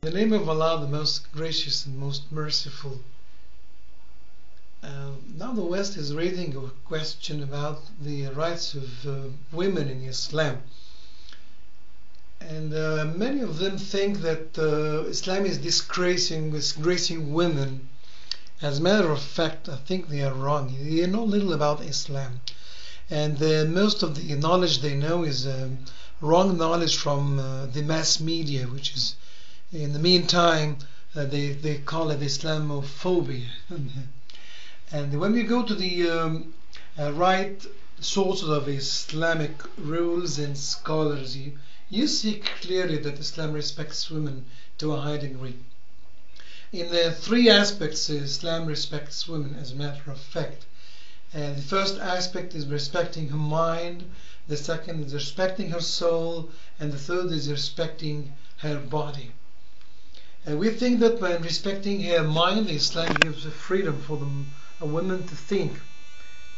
In the name of Allah, the most gracious and most merciful. Now the West is raising a question about the rights of women in Islam. And many of them think that Islam is disgracing women. As a matter of fact, I think they are wrong. They know little about Islam. And most of the knowledge they know is wrong knowledge from the mass media, which is, in the meantime, they call it Islamophobia. And when we go to the right sources of Islamic rules and scholars, you see clearly that Islam respects women to a high degree. In the three aspects, Islam respects women, as a matter of fact. And the first aspect is respecting her mind, the second is respecting her soul, and the third is respecting her body. And we think that when respecting her mind, Islam gives a freedom for a woman to think,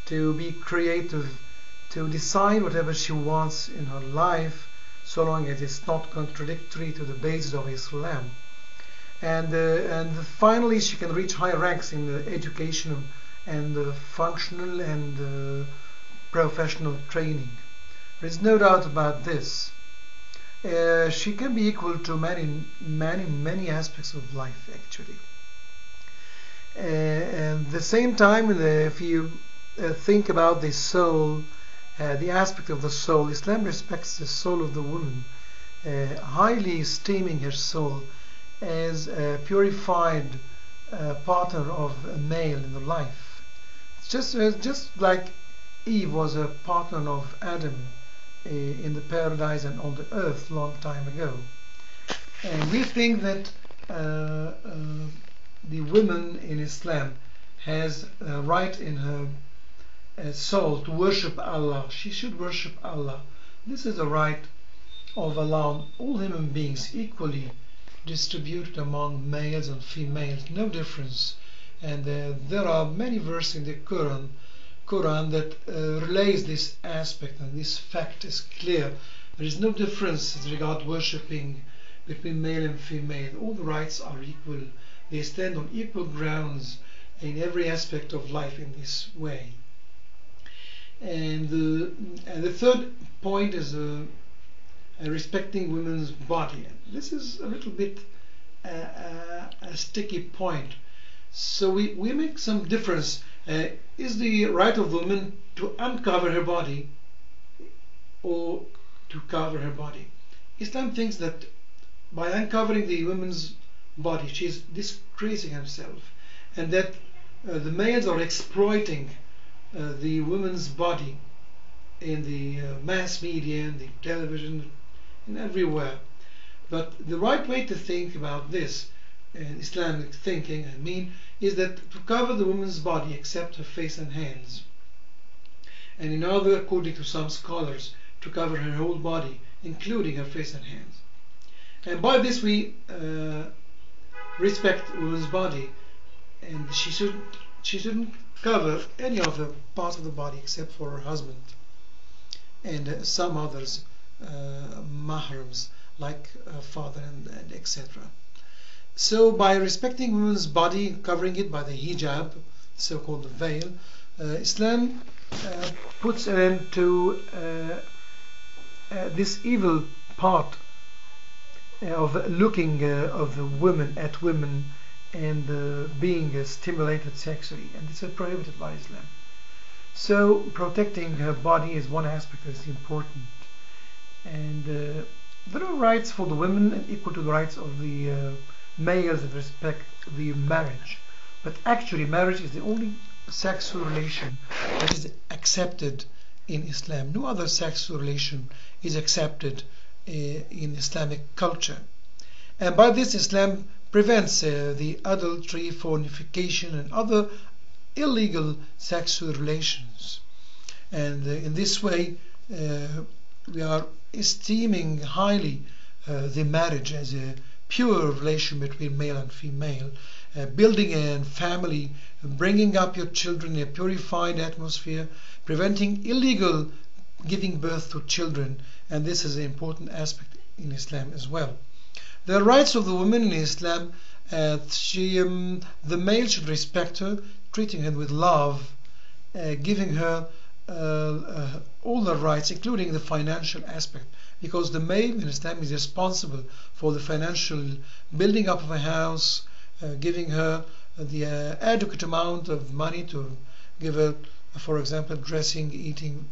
to be creative, to decide whatever she wants in her life, so long as it's not contradictory to the basis of Islam. And finally, she can reach high ranks in the education and functional and professional training. There is no doubt about this. She can be equal to many aspects of life, actually. And at the same time, if you think about the soul, the aspect of the soul, Islam respects the soul of the woman, highly esteeming her soul as a purified partner of a male in the life. It's just like Eve was a partner of Adam in the paradise and on the earth long time ago. And we think that the woman in Islam has a right in her soul to worship Allah. She should worship Allah. This is a right of Allah on all human beings, equally distributed among males and females, no difference. And there are many verses in the Quran that relays this aspect, and this fact is clear. There is no difference as regard worshipping between male and female. All the rights are equal. They stand on equal grounds in every aspect of life in this way. And the third point is respecting women's body. This is a little bit a sticky point. So we make some difference. Is the right of woman to uncover her body or to cover her body? Islam thinks that by uncovering the woman's body, she is disgracing herself, and that the males are exploiting the woman's body in the mass media and the television and everywhere. But the right way to think about this, Islamic thinking, I mean, is that to cover the woman's body except her face and hands, and in order, according to some scholars, to cover her whole body, including her face and hands. And by this we respect woman's body, and she shouldn't cover any of the parts of the body except for her husband and some others, mahrams, like father and etc. So by respecting women's body, covering it by the hijab, so-called veil, Islam puts an end to this evil part of looking of the women at women and being stimulated sexually, and this is prohibited by Islam. So protecting her body is one aspect that is important, and there are rights for the women equal to the rights of the males that respect the marriage. But actually marriage is the only sexual relation that is accepted in Islam. No other sexual relation is accepted in Islamic culture. And by this Islam prevents the adultery, fornication and other illegal sexual relations. And in this way we are esteeming highly the marriage as a pure relation between male and female, building a family, bringing up your children in a purified atmosphere, preventing illegal giving birth to children, and this is an important aspect in Islam as well. The rights of the woman in Islam, the male should respect her, treating her with love, giving her all the rights, including the financial aspect, because the male in Islam is responsible for the financial building up of a house, giving her the adequate amount of money to give her, for example, dressing, eating,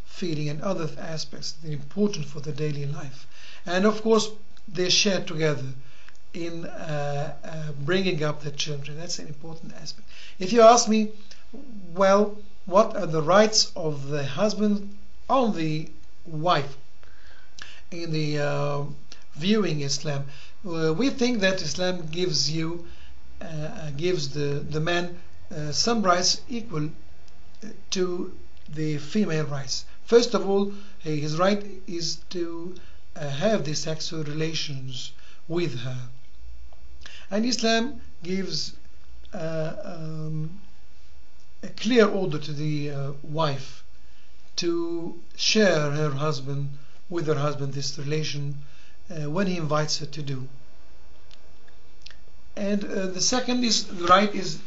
feeding, and other aspects that are important for the daily life. And of course, they share together in bringing up the children. That's an important aspect. If you ask me, well, what are the rights of the husband on the wife in the viewing Islam? We think that Islam gives the man some rights equal to the female rights. First of all, his right is to have the sexual relations with her, and Islam gives a clear order to the wife to share with her husband this relation when he invites her to do. And the second right is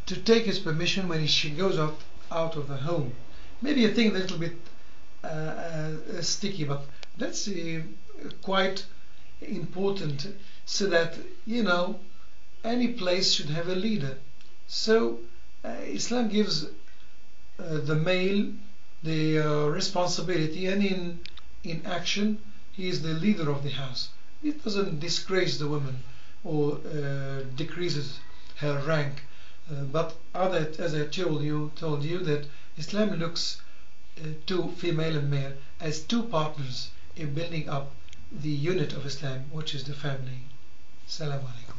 to take his permission when she goes out of the home. Maybe a thing a little bit sticky, but that's quite important, so that any place should have a leader. So Islam gives the male the responsibility, and in action he is the leader of the house. It doesn't disgrace the woman or decreases her rank, but as I told you that Islam looks to female and male as two partners in building up the unit of Islam, which is the family. Assalamu alaikum.